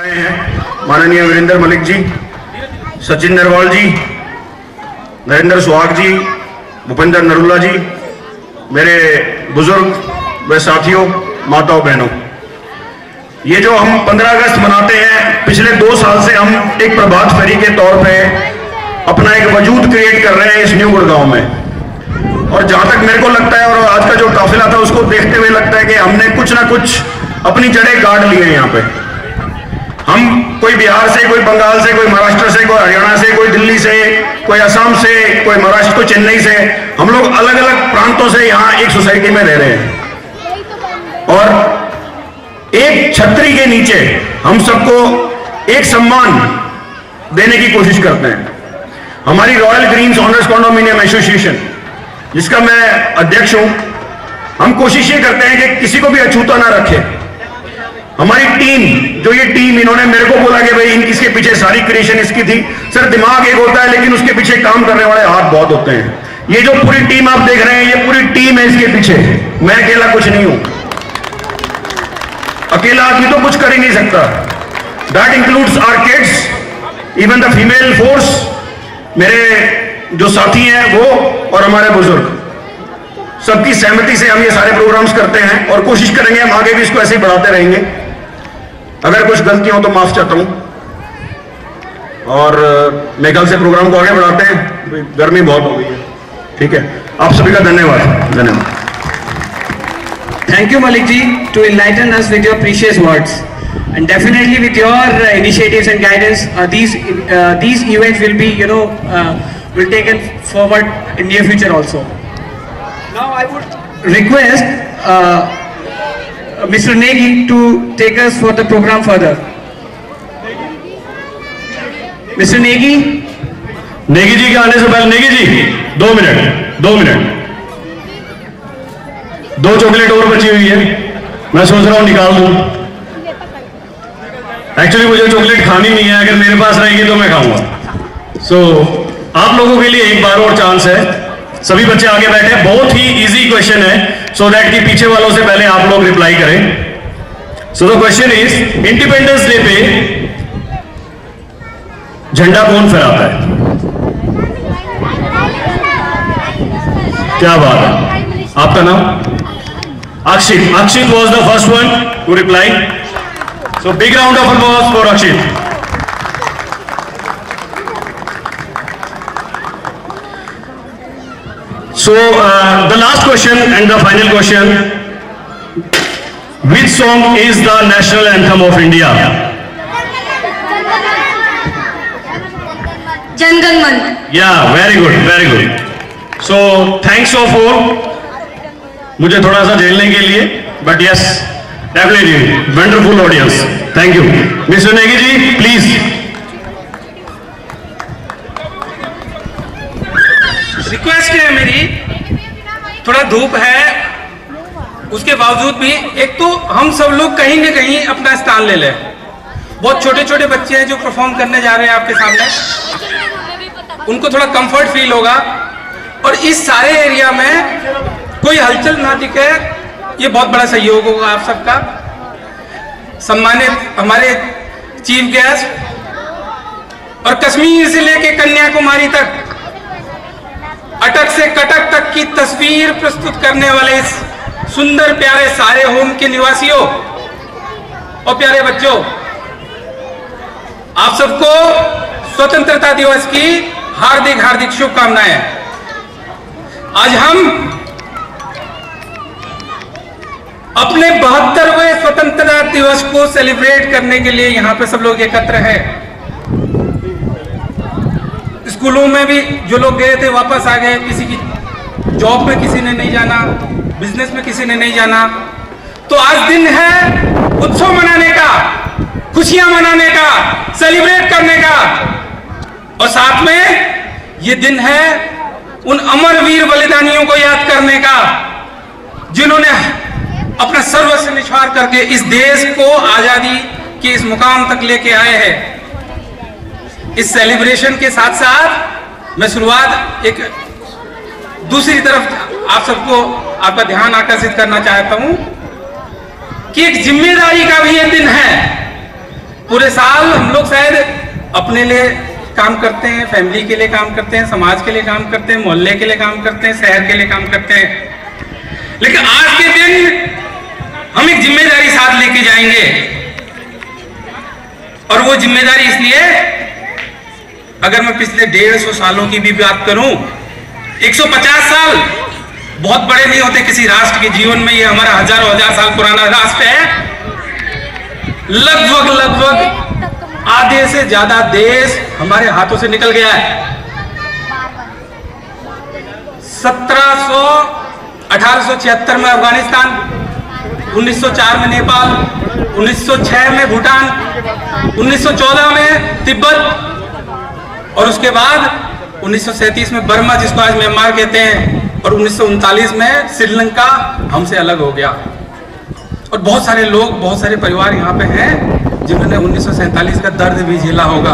आए हैं माननीय वीरेंद्र मलिक जी, सचिन नरवाल जी, नरेंद्र सुहाग जी, भूपेंद्र नरुला जी, मेरे बुजुर्ग व साथियों, माताओं बहनों, ये जो हम 15 अगस्त मनाते हैं, पिछले 2 साल से हम एक प्रभात फेरी के तौर पे अपना एक वजूद क्रिएट कर रहे हैं इस न्यू गुड़गांव में। और जहां तक मेरे को लगता है और आज का जो काफिला था उसको देखते हुए लगता है कि हमने कुछ ना कुछ अपनी जड़ें गाड़ ली हैं। यहाँ पे हम कोई बिहार से, कोई बंगाल से, कोई महाराष्ट्र से, कोई हरियाणा से, कोई दिल्ली से, कोई असम से, कोई महाराष्ट्र, कोई चेन्नई से, हम लोग अलग अलग प्रांतों से यहाँ एक सोसाइटी में रह रहे हैं और एक छतरी के नीचे हम सबको एक सम्मान देने की कोशिश करते हैं। हमारी royal greens owners condominium association, जिसका मैं अध्यक्ष हूं, हम कोशिश ये करते हैं कि किसी को भी अछूता ना रखे। हमारी टीम, जो ये टीम, इन्होंने मेरे को बोला कि भाई इसके पीछे सारी क्रिएशन इसकी थी। सर, दिमाग एक होता है लेकिन उसके पीछे काम करने वाले हाथ बहुत होते हैं। ये जो पूरी टीम आप देख रहे हैं, ये पूरी टीम है इसके पीछे, मैं अकेला कुछ नहीं हूं। अकेला आदमी तो कुछ कर ही नहीं सकता। That includes our kids, even the female force, मेरे जो साथी हैं वो, और हमारे बुजुर्ग, सबकी सहमति से हम ये सारे प्रोग्राम्स करते हैं और कोशिश करेंगे हम आगे भी इसको ऐसे ही बढ़ाते रहेंगे। अगर कुछ गलतियां हो तो माफ चाहता हूं और मेरे ख्याल से प्रोग्राम को आगे बढ़ाते हैं, गर्मी बहुत हो गई है। ठीक है, आप सभी का धन्यवाद। धन्यवाद। Thank you, Malik ji, to enlighten us with your precious words, and definitely with your initiatives and guidance, these events will be, will taken forward in near future also. Now I would request Mr. Negi to take us for the program further. Mr. Negi. Negi ji के आने से पहले, Negi ji 2 minute, 2 chocolate और बची हुई है, मैं सोच रहा हूं निकाल दूं। एक्चुअली मुझे चॉकलेट खानी नहीं है, अगर मेरे पास रहेगी तो मैं खाऊंगा। सो आप लोगों के लिए एक बार और चांस है। सभी bच्चे आगे बैठे, बहुत ही इजी क्वेश्चन है, सो दैट कि पीछे वालों से पहले आप लोग रिप्लाई करें। So the question is, independence day पे झंडा कौन फहराता है? क्या बात है, आपका नाम? Akshit. Akshit was the first one to reply. So big round of applause for Akshit. So the last question and the final question. Which song is the national anthem of India? Jan Gan Man. Yeah, very good, very good. So thanks all for मुझे थोड़ा सा झेलने के लिए, but yes, definitely wonderful audience. Thank you. Mister Negi ji, please. Request है मेरी, थोड़ा धूप है, उसके बावजूद भी एक तो हम सब लोग कहीं न कहीं अपना स्थान ले लें। बहुत छोटे छोटे बच्चे हैं जो परफॉर्म करने जा रहे हैं आपके सामने, उनको थोड़ा कंफर्ट फील होगा और इस सारे एरिया में कोई हलचल ना दिखे, ये बहुत बड़ा सहयोग होगा आप सबका। सम्मानित हमारे चीफ गेस्ट और कश्मीर से लेके कन्याकुमारी तक, अटक से कटक तक की तस्वीर प्रस्तुत करने वाले इस सुंदर प्यारे सारे होम के निवासियों और प्यारे बच्चों, आप सबको स्वतंत्रता दिवस की हार्दिक हार्दिक शुभकामनाएं। आज हम अपने 72वें स्वतंत्रता दिवस को सेलिब्रेट करने के लिए यहाँ पे सब लोग एकत्र हैं। स्कूलों में भी जो लोग गए थे वापस आ गए, किसी की जॉब में किसी ने नहीं जाना, बिजनेस में किसी ने नहीं जाना। तो आज दिन है उत्सव मनाने का, खुशियां मनाने का, सेलिब्रेट करने का, और साथ में ये दिन है उन अमर वीर बलिदानियों को याद करने का, जिन्होंने अपना सर्वस्व निछावर करके इस देश को आजादी के इस मुकाम तक लेके आए हैं। इस सेलिब्रेशन के साथ साथ मैं शुरुआत एक दूसरी तरफ आप सबको, आपका ध्यान आकर्षित करना चाहता हूं कि एक जिम्मेदारी का भी ये दिन है। पूरे साल हम लोग शायद अपने लिए काम करते हैं, फैमिली के लिए काम करते हैं, समाज के लिए काम करते हैं, मोहल्ले के लिए काम करते हैं, शहर के लिए काम करते हैं, लेकिन आज के दिन हम एक जिम्मेदारी साथ लेके जाएंगे। और वो जिम्मेदारी इसलिए, अगर मैं पिछले 150 सालों की भी बात करूं, 150 साल बहुत बड़े नहीं होते किसी राष्ट्र के जीवन में। ये हमारा हजारों हजार साल पुराना राष्ट्र है। लगभग आधे से ज्यादा देश हमारे हाथों से निकल गया है। 1876 में अफगानिस्तान, 1904 में नेपाल, 1906 में भूटान, 1914 में तिब्बत, और उसके बाद 1937 में बर्मा, जिसको आज म्यांमार कहते हैं, और 1939 में श्रीलंका हमसे अलग हो गया। और बहुत सारे लोग, बहुत सारे परिवार यहाँ पे हैं जिन्होंने 1947 का दर्द भी झेला होगा।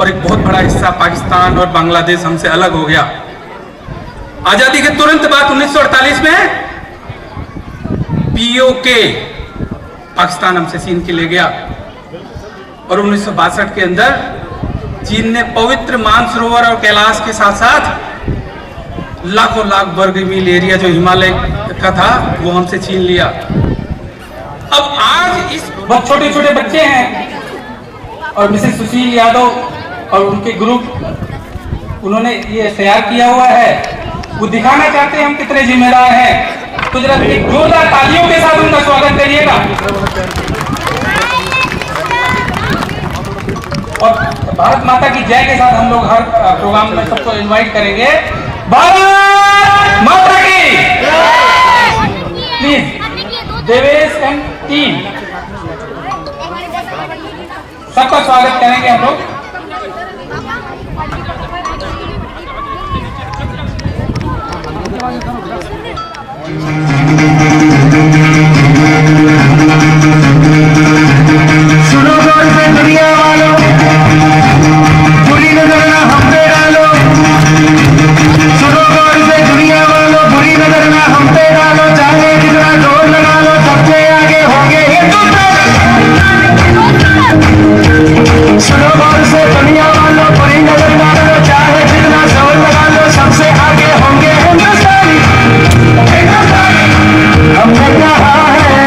और एक बहुत बड़ा हिस्सा पाकिस्तान और बांग्लादेश हमसे अलग हो गया। आजादी के तुरंत बाद 1948 में POK, पाकिस्तान हमसे छीन के ले गया। और 1962 के अंदर चीन ने पवित्र मानसरोवर और कैलाश के साथ साथ लाखों लाख वर्ग मील एरिया जो हिमालय का था वो हमसे छीन लिया। अब आज इस बहुत छोटे छोटे बच्चे हैं और मिसेस सुशील यादव और उनके ग्रुप, उन्होंने ये तैयार किया हुआ है। वो दिखाना चाहते हैं हम कितने जिम्मेदार हैं। तो जरा एक जोरदार तालियों के साथ उनका स्वागत करिएगा। और भारत माता की जय के साथ हम लोग हर प्रोग्राम में सबको इनवाइट करेंगे। भारत माता की प्लीज देवेश एंड टीम सबका स्वागत करेंगे हम लोग। सुनो गौर से दुनिया वालों, बुरी नजर ना हम पे डालो। सुनो गौर से दुनिया वालों, बुरी नजर ना हम पे डालो। चाहे जितना जोर लगा लो, सबसे आगे होंगे हिंदुस्तान। सुनो गौर से दुनिया वालों, बुरी नजर ना डालो। चाहे जितना जोर लगा लो, सबसे आगे होंगे हिंदुस्तानी। हिंदुस्तानी हमने कहा है,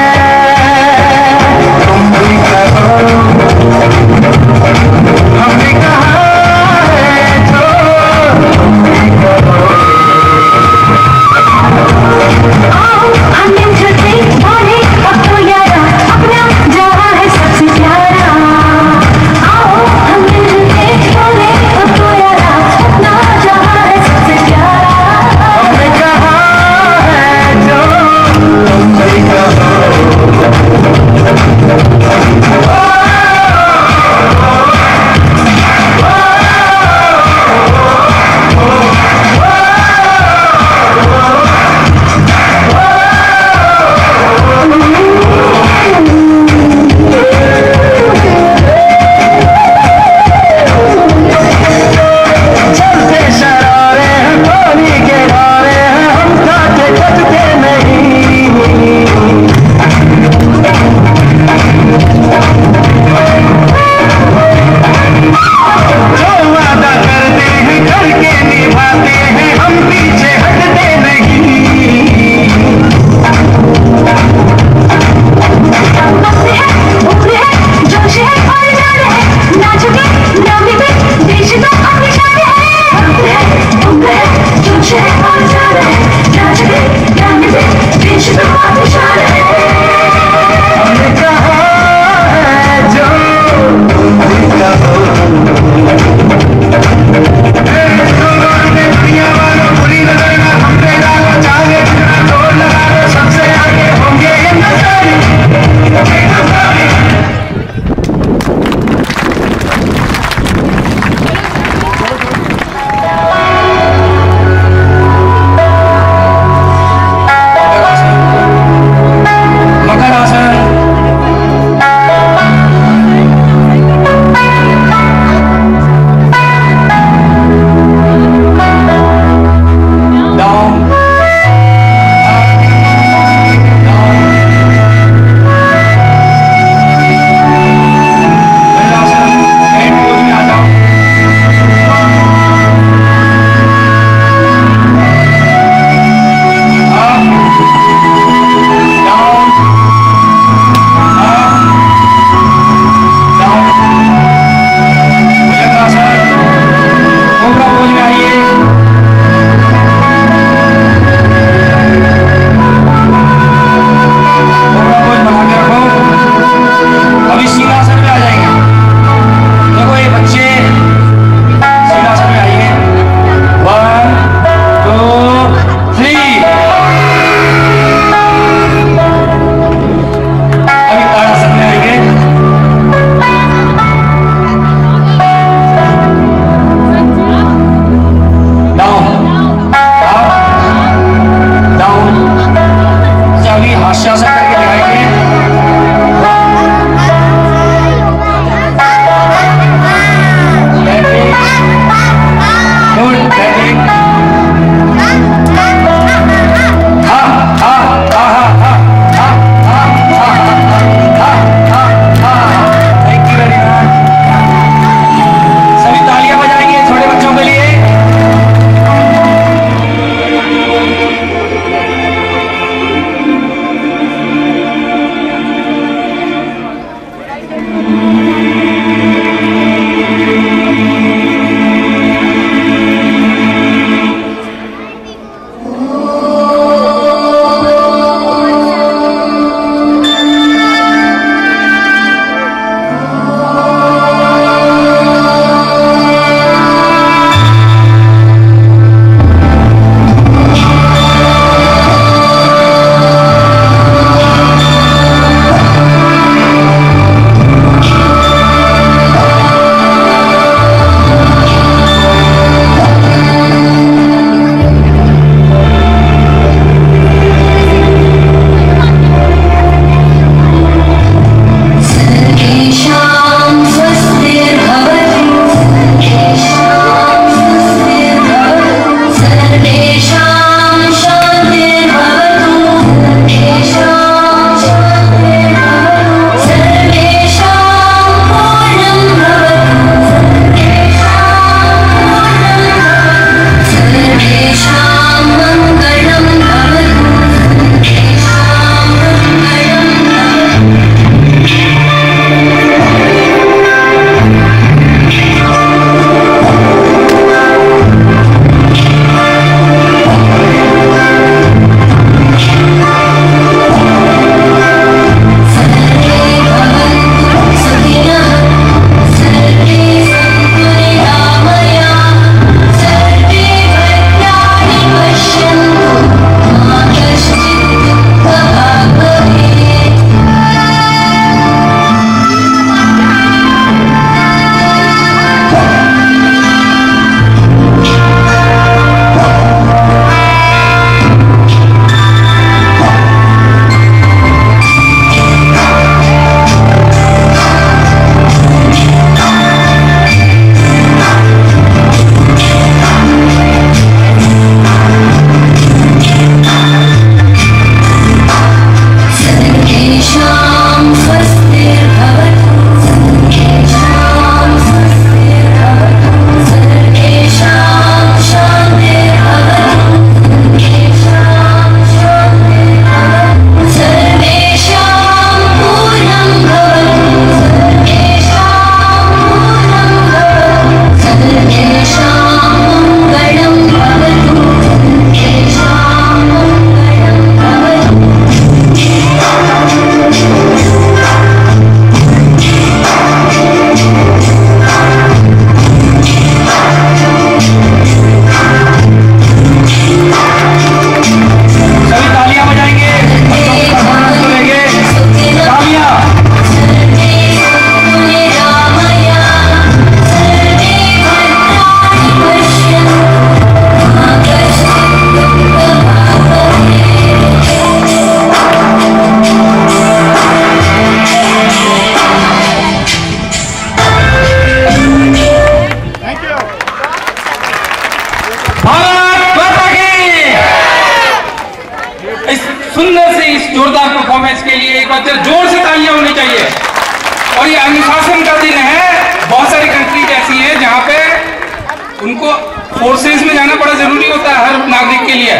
फोर्सेस में जाना बड़ा जरूरी होता है हर नागरिक के लिए।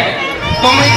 तो मैं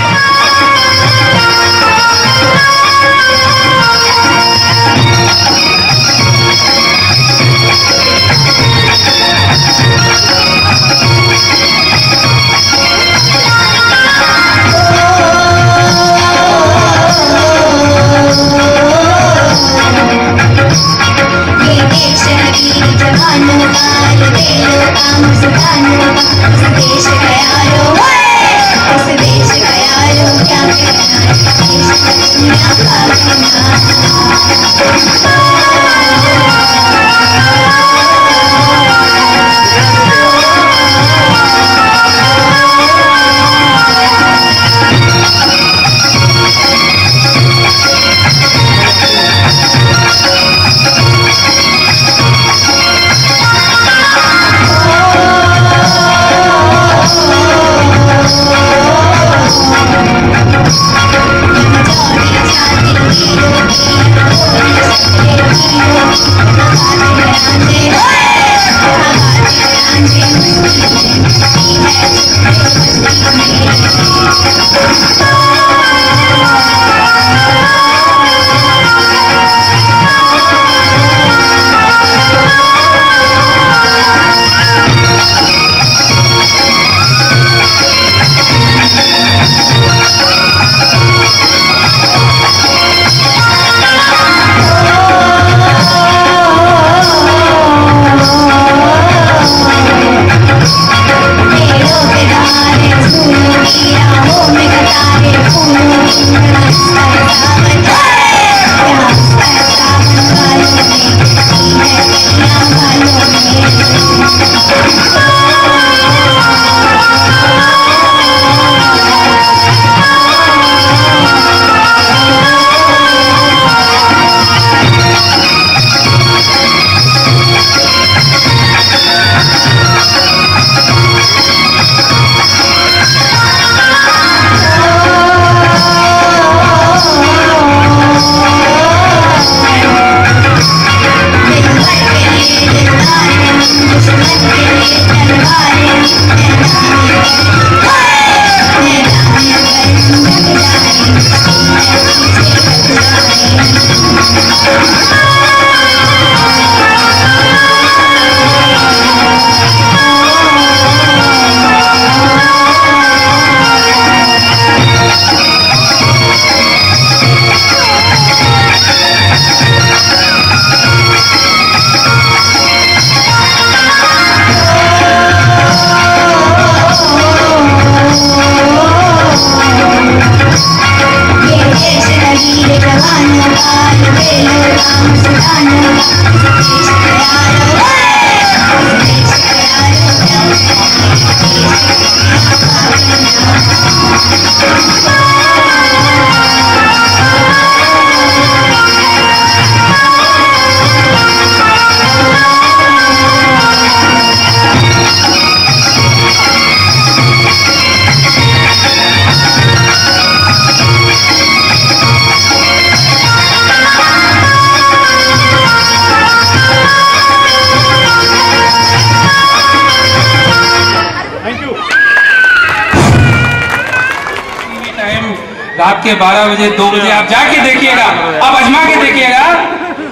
रात के 12 बजे 2 बजे आप जाके देखिएगा, आप आजमा के देखिएगा,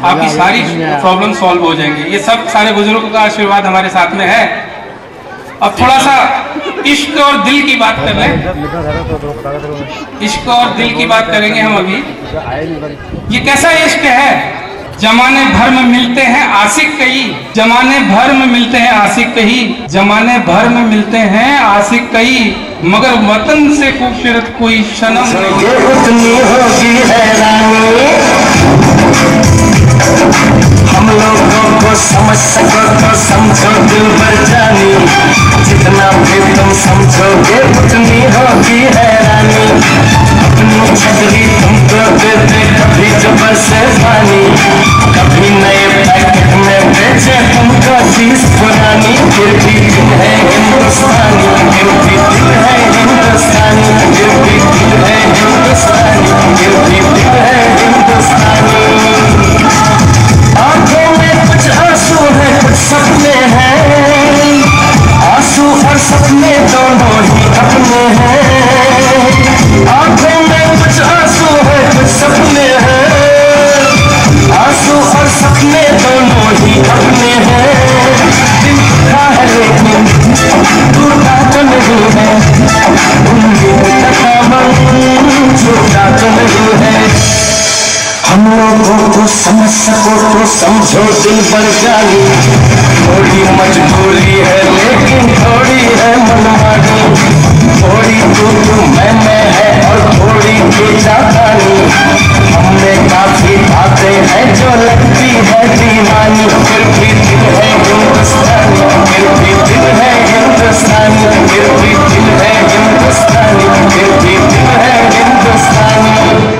आपकी सारी प्रॉब्लम सॉल्व हो जाएंगी। ये सब सारे बुजुर्गों का आशीर्वाद हमारे साथ में है। अब थोड़ा सा इश्क और दिल की बात कर लें। इश्क और दिल की बात करेंगे हम अभी। ये कैसा इश्क है? जमाने भर में मिलते हैं आशिक कई, जमाने भर में मिलते हैं आशिक कई, जमाने भर में मिलते हैं आशिक कई, मगर वतन से खूबसूरत कोई सनम नहीं। उतनी होगी हैरानी हम लोगों को समझ सको तो समझो दिल भर जानी, जितना भी तुम समझोगे उतनी होगी हैरानी। अपनी छतरी तुमको देते कभी जबर से पानी, कभी नए पैकेट में बेचे तुमको चीज पुरानी। फिर भी दिल है हिंदुस्तानी, फिर भी दिल है हिंदुस्तानी, फिर भी दिल है हिंदुस्तानी, फिर भी दिल है हिंदुस्तानी। आंखों में कुछ आंसू है कुछ सपने हैं, की जापानी, हमने काफी बातें हैं जो लगती है दीवानी, फिर भी दिल है हिंदुस्तानी, फिर भी दिल है हिंदुस्तानी, फिर भी दिल है हिंदुस्तानी, फिर भी दिल है हिंदुस्तानी।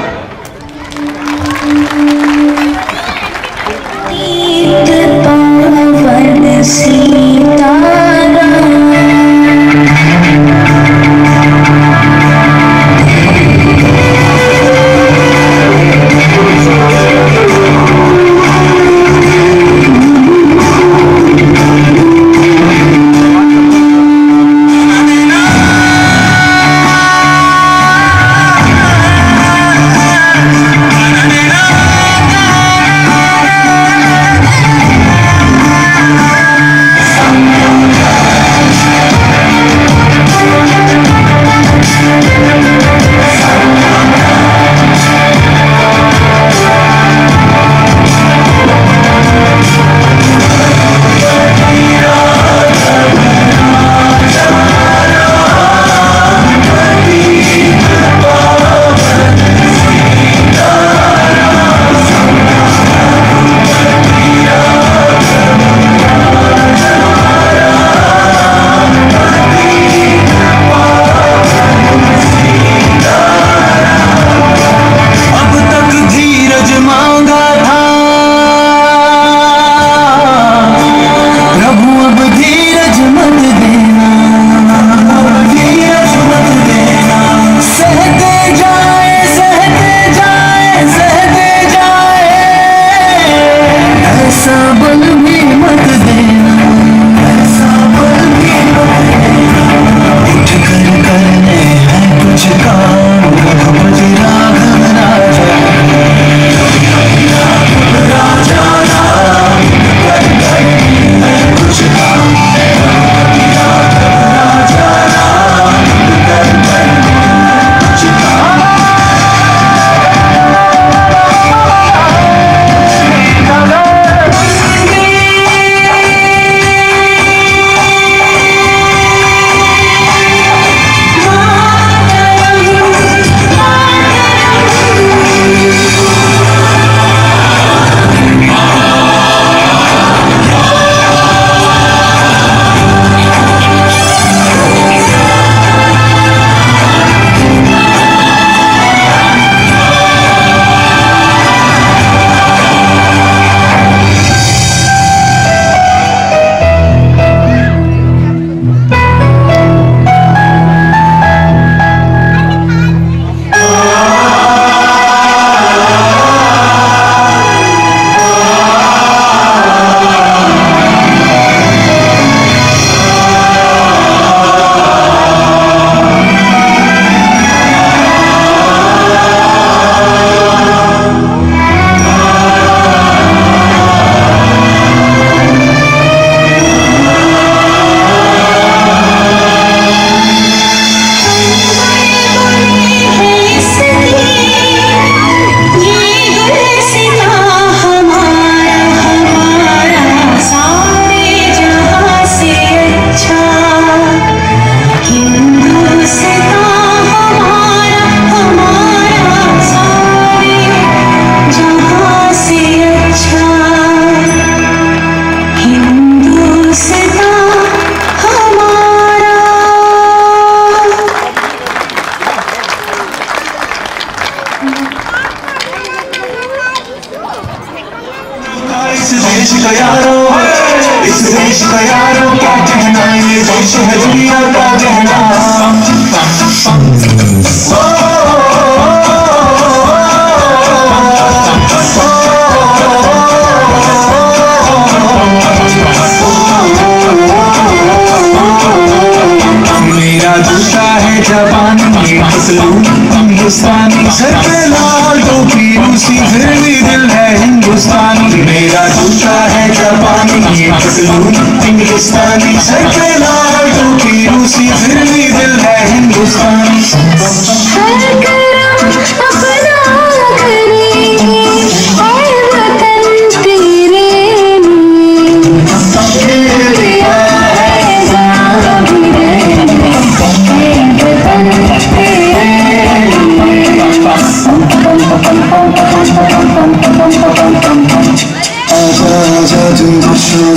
हिंदुस्तानी सर पे लाल टोपी रूसी फिर भी दिल है हिंदुस्तानी। मेरा जूता है जापानी ये पतलून हिंदुस्तानी सर पे लाल टोपी रूसी फिर भी दिल है हिंदुस्तानी।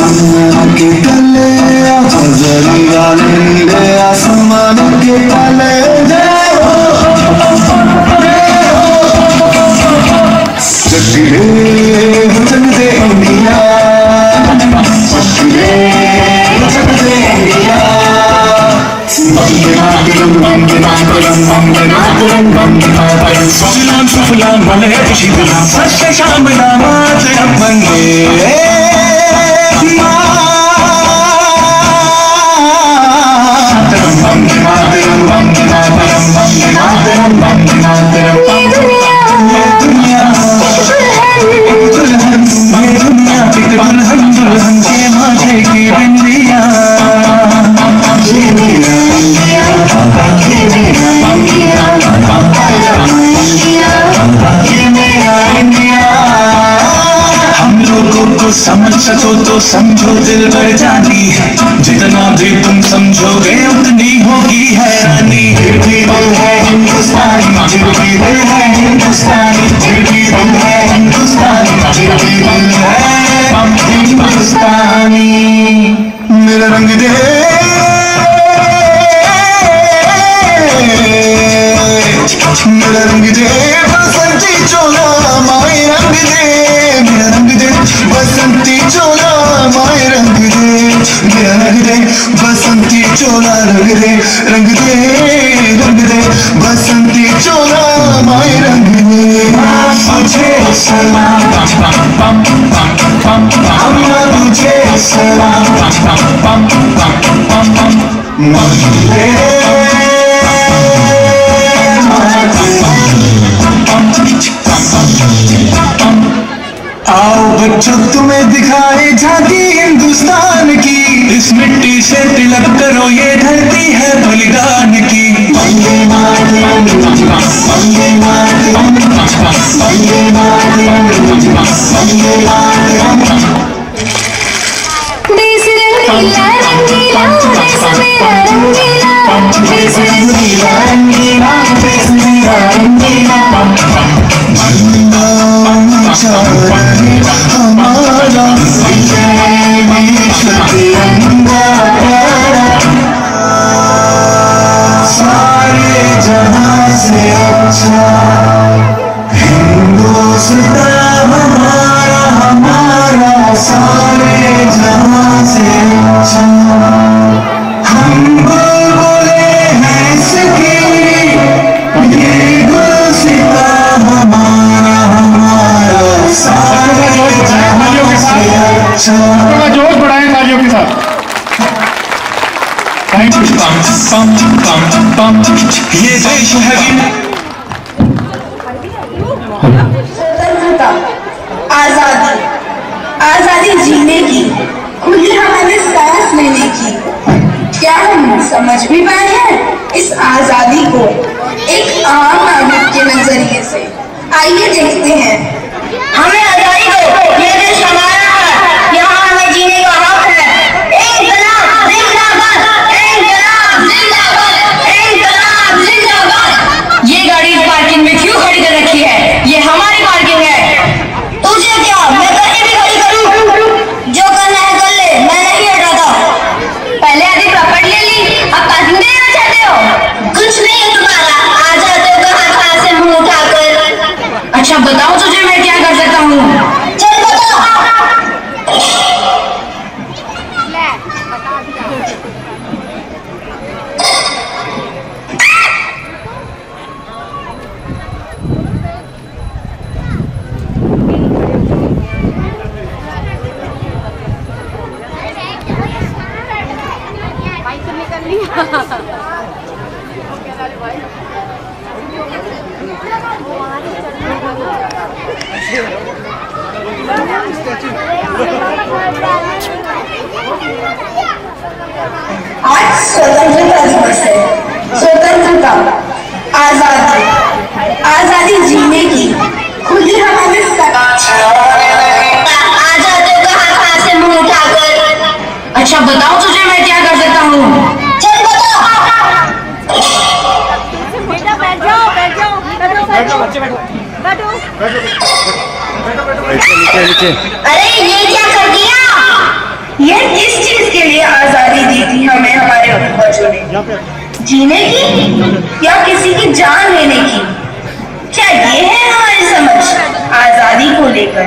आसमान के तले जरा लेंगे आसमान के तले चकले वतन दे इंडिया चकले वतन दे इंडिया वंदे मातरम वंदे मातरम वंदे मातरम वंदे मातरम सुजलाम सुफलाम मलयज शीतलाम सस्य श्यामलाम मातरम वंदे वंदे मातरम वंदे मातरम वंदे मातरम वंदे मातरम ये दुनिया एक दुल्हन दुल्हन के माथे की बिंदिया ये मेरा इंडिया ये मेरा इंडिया ये मेरा इंडिया हम लोगों को समझ सको तो समझो दिल भर जानी जितना भी तुम समझोगे उतनी होगी हैरानी फिर भी दिल है हिंदुस्तानी फिर भी दिल है हिंदुस्तानी फिर भी दिल है हिंदुस्तानी फिर भी दिल है हिंदुस्तानी मेरा रंग दे मेरा रंग दे बसंती चोला माए रंग दे मेरा रंग दे बसंती चोला माए रंग दे मेरा रंग दे बसंती चोला रंग दे बसंती चोला माए रंग दे मुझे सलाम अम्मा तुझे सलाम आओ बच्चों तुम्हें दिखाए झांकी हिंदुस्तान की इस मिट्टी से तिलक करो ये धरती है बलिदान की वंदे मातरम वंदे मातरम वंदे मातरम वंदे मातरम देश रंगीला रंगीला देश मेरा रंगीला देश रंगीला रंगीला देश मेरा रंगीला हमारा तिरंगा सारे जहां से अच्छा हिंदुस्तान हमारा हमारा सारे जहां से अच्छा हम बुलबुले हैं इसकी ये गुलसिता हमारा हमारा सारे जहां से अच्छा जोश बढ़ाएं तालियों के साथ थैंक यू ये देश है स्वतंत्रता आजादी आजादी जीने की खुली हवा में सांस लेने की क्या हम समझ भी पाए हैं इस आजादी को एक आम नागरिक के नजरिए से आइए देखते हैं हमें आजादी दो ये देश हमारा है यहाँ हमें जीने का हक है इंकलाब जिंदाबाद इंकलाब जिंदाबाद इंकलाब जिंदाबाद ये गाड़ी पार्किंग में क्यों खड़ी कर रखी है ये हमारी पार्किंग है तुझे क्या मैं कहीं भी खड़ी करूं जो करना है कर ले मैं नहीं हटाता पहले आधी प्रॉपर्टी ले ली अब पार्किंग देना चाहते हो कुछ नहीं है तुम्हारा आ जाते हो कहां से मुंह उठाकर अच्छा बताओ तुझे मैं क्या कर सकता हूँ चल बताओ आज स्वतंत्रता दिवस है स्वतंत्रता आजादी आजादी जीने की खुली हवा में आ जाते हो कहां से मुंह उठाकर अच्छा बताओ तुझे मैं क्या कर सकता हूँ चल बताओ बेटा बैठ जाओ अरे ये क्या कर दिया यह किस चीज के लिए आजादी दी थी हमें हमारे पूर्वजों ने? जीने की या किसी की जान लेने की? क्या ये है हमारी समझ आजादी को लेकर?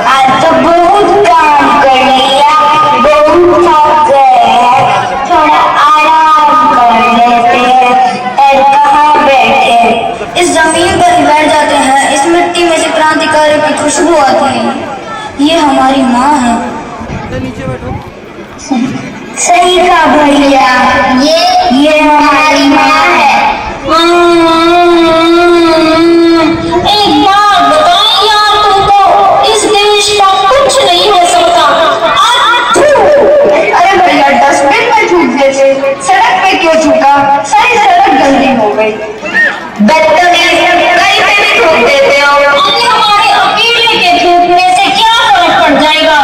आज तो बहुत काम कर लिया, बहुत थक गए हैं, थोड़ा आराम कर लेते हैं और कहाँ बैठे। इस जमीन पर ही बैठ जाते हैं। इस मिट्टी में से क्रांतिकारी की खुशबू आती है। ये हमारी माँ है। सही कहा भैया, ये हमारी माँ है। एक बात बताओ यार तुमको, इस देश का कुछ नहीं हो सकता। अरे भैया डस्टबिन में थूक देते, सड़क पे क्यों थूका? सारी सड़क गंदी हो गई। बदतमीज, कहीं पे भी थूक देते हो। अरे हमारे अकेले के थूकने से क्या फर्क पड़ जाएगा?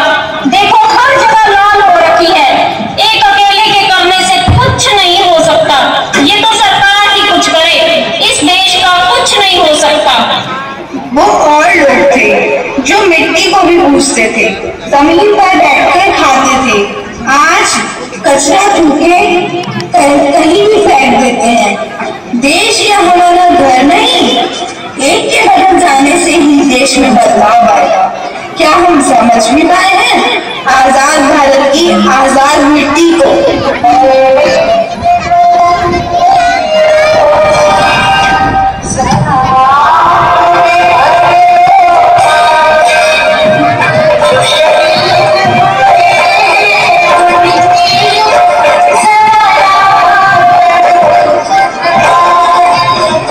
देखो हर जगह लाल हो रखी है। एक अकेले के करने से कुछ नहीं हो सकता। ये तो सरकार ही कुछ करे, इस देश का कुछ नहीं हो सकता। वो और लोग थे जो मिट्टी को भी पूछते थे, जमीन पर बैठकर खाते थे। आज कचरा थूके कहीं भी फेंक देते हैं। देश क्या हमारा घर नहीं? एक के बदल जाने से ही देश में बदलाव आएगा। क्या हम समझ भी पाए हैं आजाद भारत की आजाद मिट्टी को?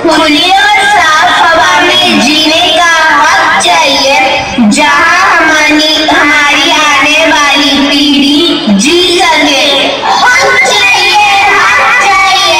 खुली और साफ हवा में जीने का हक चाहिए, जहाँ हमारी आने वाली पीढ़ी जी सके। हक चाहिए, हक चाहिए।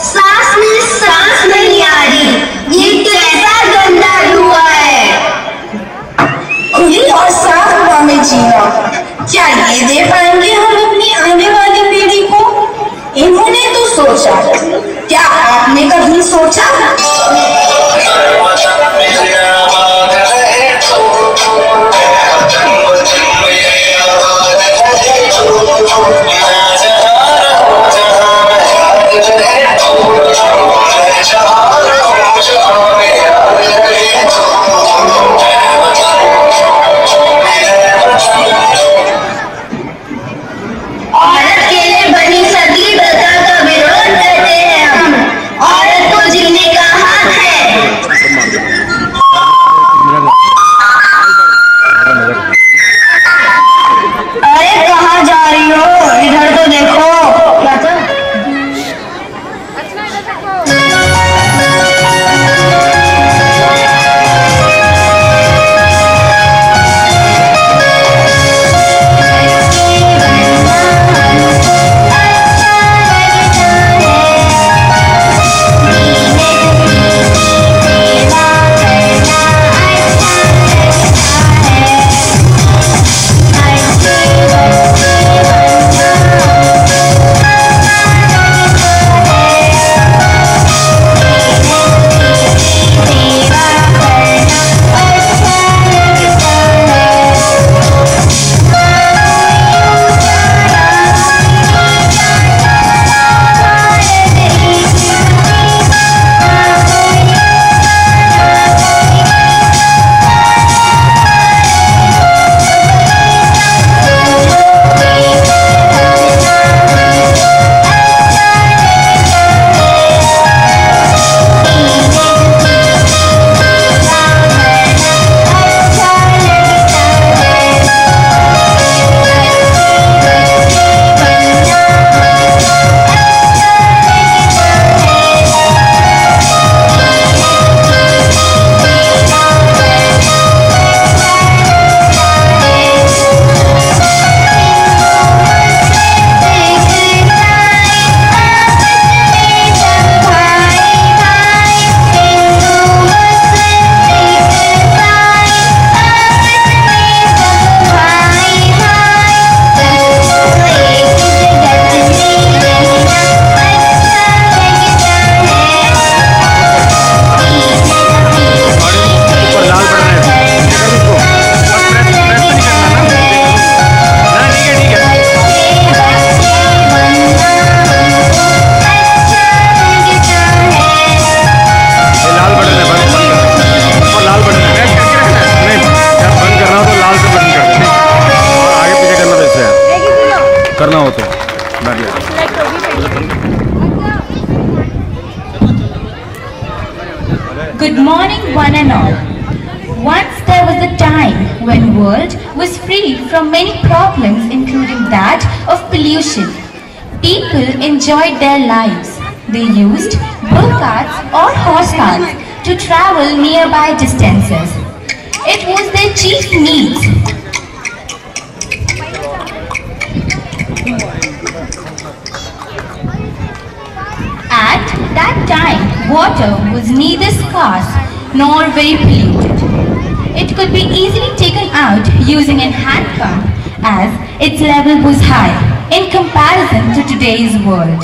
सांस में सांस नहीं आ रही। ये कैसा गंदा धुआं है? खुली और साफ हवा में जीना, क्या ये दे पाएंगे हम अपनी आने वाली पीढ़ी को? इन्होंने तो सोचा, क्या आपने कभी सोचा? औरत के लिए बनी सती प्रथा का विरोध करते हैं हम। औरत को जीने one and all. Once there was a time when world was free from many problems, including that of pollution. People enjoyed their lives. They used bull carts or horse carts to travel nearby distances. It was their chief needs. At that time, water was neither scarce nor very polluted. It could be easily taken out using a hand pump as its level was high in comparison to today's world.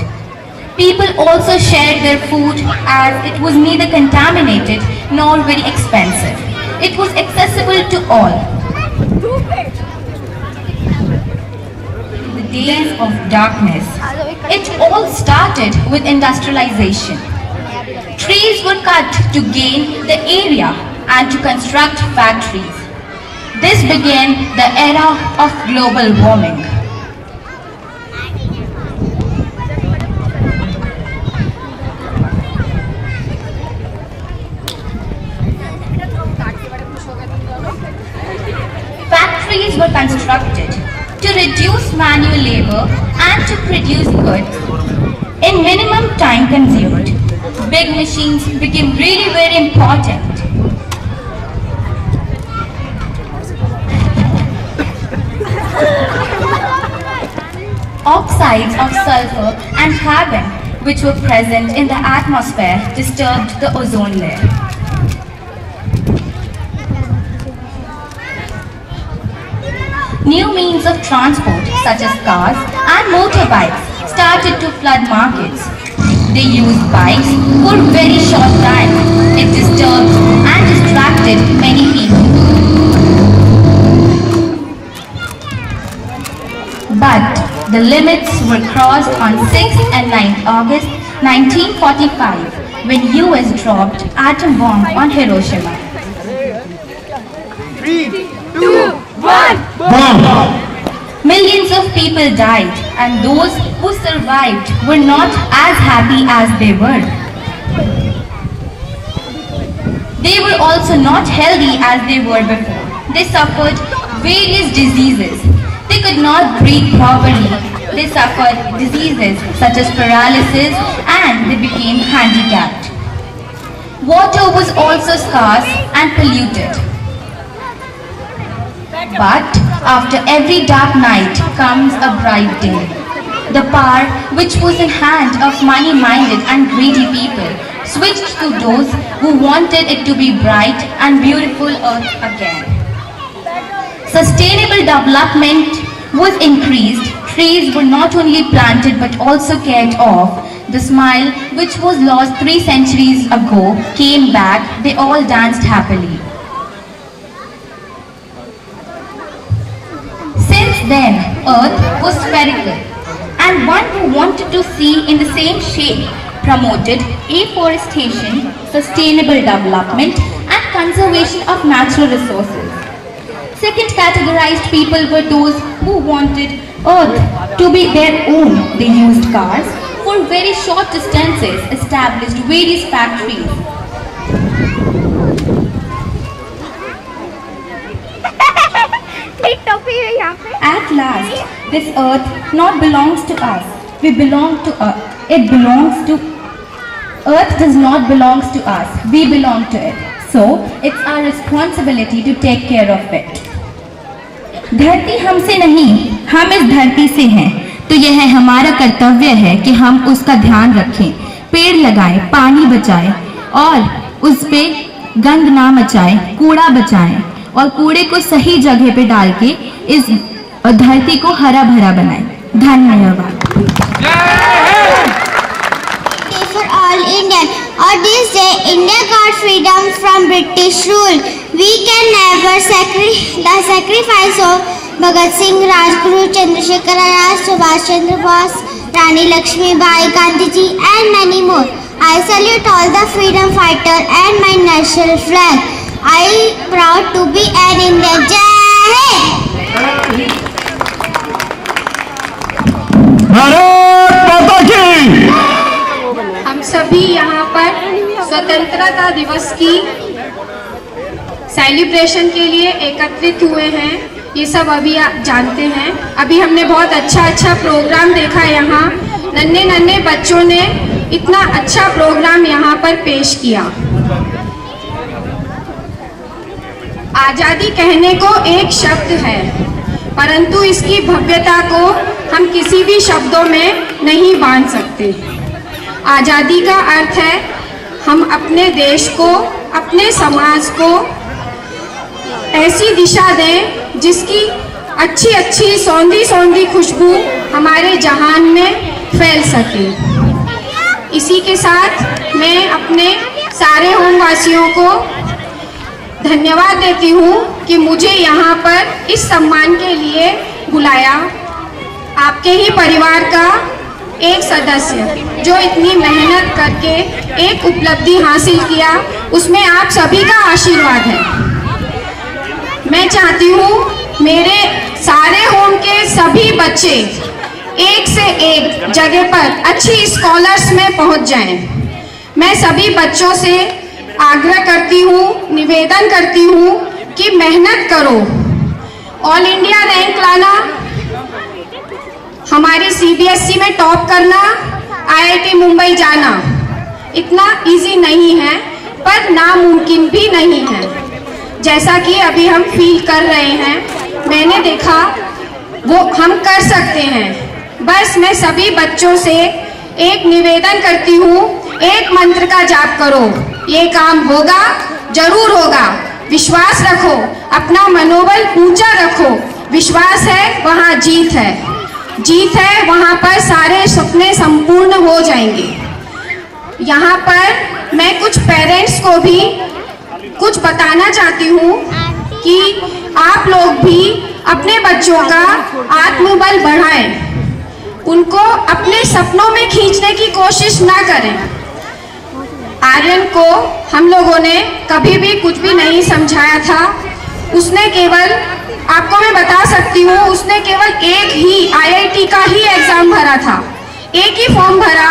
People also shared their food as it was neither contaminated nor very expensive. It was accessible to all. The days of darkness. It all started with industrialization. Trees were cut to gain the area and to construct factories. This began the era of global warming. Factories were constructed to reduce manual labor and to produce goods in minimum time consumed. Big machines became really very important. Oxides of sulfur and carbon, which were present in the atmosphere, disturbed the ozone layer. New means of transport, such as cars and motorbikes, started to flood markets. They used bikes for very short time. It disturbed and distracted many people. But the limits were crossed on 6th and 9th August 1945 when US dropped atom bomb on Hiroshima. 3, 2, 1, bomb! Millions of people died, and those who survived were not as happy as they were. They were also not healthy as they were before. They suffered various diseases. They could not breathe properly. They suffered diseases such as paralysis and they became handicapped. Water was also scarce and polluted. But after every dark night comes a bright day. The power which was in hand of money-minded and greedy people switched to those who wanted it to be bright and beautiful earth again. Sustainable development was increased. Trees were not only planted but also cared of. The smile which was lost 3 centuries ago came back. They all danced happily. Since then, earth was spherical, and one who wanted to see in the same shape promoted afforestation, sustainable development and conservation of natural resources. Second categorized people were those who wanted earth to be their own. They used cars for very short distances, established various factories. At last, this earth not belongs to us. We belong to earth. It belongs to earth does not belong to us. We belong to it. So, it's our responsibility to take care of it. धरती हमसे नहीं, हम इस धरती से हैं, तो यह हमारा कर्तव्य है कि हम उसका ध्यान रखें, पेड़ लगाएं, पानी बचाएं और उस पे गंद ना मचाएं, कूड़ा बचाएं और कूड़े को सही जगह पे डाल के इस धरती को हरा भरा बनाएं। धन्यवाद। For all Indian, on this day, India got freedom from British rule. We can never the sacrifice of Bhagat Singh, Rajguru, Chandrasekhar Azad, Subhash Chandra Bose, Rani Lakshmi Bai, Gandhi Ji, and many more. I salute all the freedom fighters and my national flag. I am proud to be an Indian. Jai Hind! Bharat माता की हम सभी यहाँ पर स्वतंत्रता दिवस की celebration के लिए एकत्रित हुए हैं, ये सब अभी आप जानते हैं। अभी हमने बहुत अच्छा प्रोग्राम देखा यहाँ, नन्हे नन्हे बच्चों ने इतना अच्छा प्रोग्राम यहाँ पर पेश किया। आज़ादी कहने को एक शब्द है, परंतु इसकी भव्यता को हम किसी भी शब्दों में नहीं बांध सकते। आज़ादी का अर्थ है हम अपने देश को, अपने समाज को ऐसी दिशा दें जिसकी अच्छी सौंधी खुशबू हमारे जहान में फैल सके। इसी के साथ मैं अपने सारे होमवासियों को धन्यवाद देती हूँ कि मुझे यहाँ पर इस सम्मान के लिए बुलाया। आपके ही परिवार का एक सदस्य जो इतनी मेहनत करके एक उपलब्धि हासिल किया, उसमें आप सभी का आशीर्वाद है। मैं चाहती हूँ मेरे सारे होम के सभी बच्चे एक से एक जगह पर अच्छी स्कॉलर्स में पहुँच जाएं। मैं सभी बच्चों से आग्रह करती हूँ, निवेदन करती हूँ कि मेहनत करो। ऑल इंडिया रैंक लाना, हमारी सीबीएसई में टॉप करना, आईआईटी मुंबई जाना इतना इजी नहीं है, पर नामुमकिन भी नहीं है। जैसा कि अभी हम फील कर रहे हैं, मैंने देखा वो हम कर सकते हैं। बस मैं सभी बच्चों से एक निवेदन करती हूँ, एक मंत्र का जाप करो, ये काम होगा, जरूर होगा। विश्वास रखो, अपना मनोबल ऊंचा रखो। विश्वास है वहाँ जीत है, जीत है वहाँ पर सारे सपने संपूर्ण हो जाएंगे। यहाँ पर मैं कुछ पेरेंट्स को भी कुछ बताना चाहती हूँ कि आप लोग भी अपने बच्चों का आत्मबल बढ़ाएं, उनको अपने सपनों में खींचने की कोशिश ना करें। आर्यन को हम लोगों ने कभी भी कुछ भी नहीं समझाया था। उसने केवल, आपको मैं बता सकती हूँ, उसने केवल एक ही आईआईटी का ही एग्जाम भरा था, एक ही फॉर्म भरा।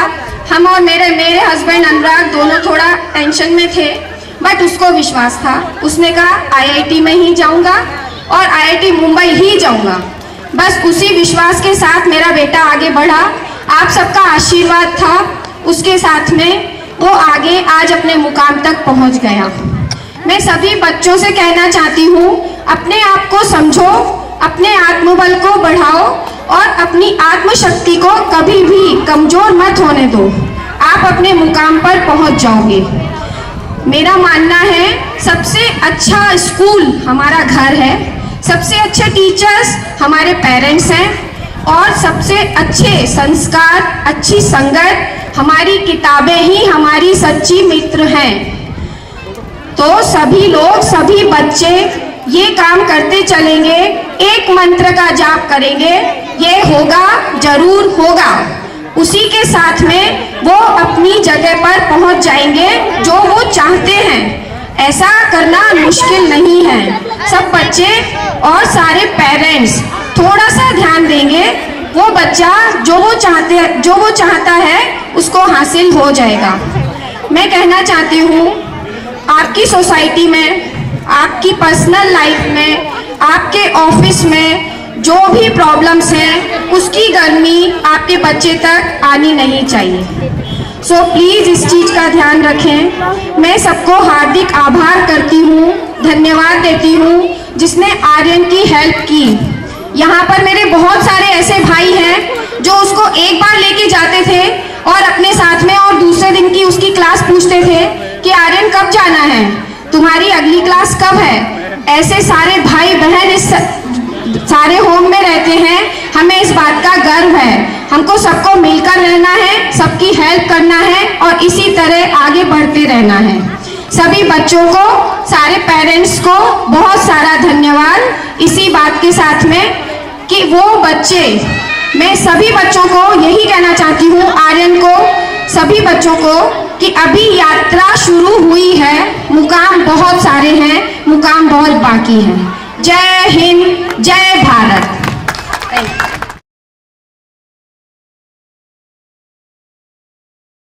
हम और मेरे हस्बैंड अनुराग दोनों थोड़ा टेंशन में थे, बट उसको विश्वास था। उसने कहा आईआईटी में ही जाऊंगा और आईआईटी मुंबई ही जाऊंगा। बस उसी विश्वास के साथ मेरा बेटा आगे बढ़ा। आप सबका आशीर्वाद था उसके साथ में, वो आगे आज अपने मुकाम तक पहुंच गया। मैं सभी बच्चों से कहना चाहती हूँ, अपने आप को समझो, अपने आत्मबल को बढ़ाओ और अपनी आत्मशक्ति को कभी भी कमजोर मत होने दो। आप अपने मुकाम पर पहुंच जाओगे। मेरा मानना है सबसे अच्छा स्कूल हमारा घर है, सबसे अच्छे टीचर्स हमारे पेरेंट्स हैं और सबसे अच्छे संस्कार, अच्छी संगत हमारी किताबें ही हमारी सच्ची मित्र हैं। तो सभी लोग, सभी बच्चे ये काम करते चलेंगे, एक मंत्र का जाप करेंगे, ये होगा, जरूर होगा। उसी के साथ में वो अपनी जगह पर पहुंच जाएंगे जो वो चाहते हैं। ऐसा करना मुश्किल नहीं है। सब बच्चे और सारे पेरेंट्स थोड़ा सा ध्यान देंगे, वो बच्चा जो वो चाहता है उसको हासिल हो जाएगा। मैं कहना चाहती हूँ, आपकी सोसाइटी में, आपकी पर्सनल लाइफ में, आपके ऑफिस में जो भी प्रॉब्लम्स हैं, उसकी गर्मी आपके बच्चे तक आनी नहीं चाहिए। सो प्लीज़ इस चीज़ का ध्यान रखें। मैं सबको हार्दिक आभार करती हूँ, धन्यवाद देती हूँ जिसने आर्यन की हेल्प की। यहाँ पर मेरे बहुत सारे ऐसे भाई हैं जो उसको एक बार लेके जाते थे और अपने साथ में, और दूसरे दिन की उसकी क्लास पूछते थे कि आर्यन कब जाना है, तुम्हारी अगली क्लास कब है। ऐसे सारे भाई बहन इस सारे होम में रहते हैं। हमें इस बात का गर्व है। हमको सबको मिलकर रहना है, सबकी हेल्प करना है और इसी तरह आगे बढ़ते रहना है। सभी बच्चों को, सारे पेरेंट्स को बहुत सारा धन्यवाद इसी बात के साथ में कि वो बच्चे, मैं सभी बच्चों को यही कहना चाहती हूँ, आर्यन को, सभी बच्चों को, कि अभी यात्रा शुरू हुई है, मुकाम बहुत सारे हैं, मुकाम बहुत बाकी हैं। जय हिंद, जय भारत। Thank you.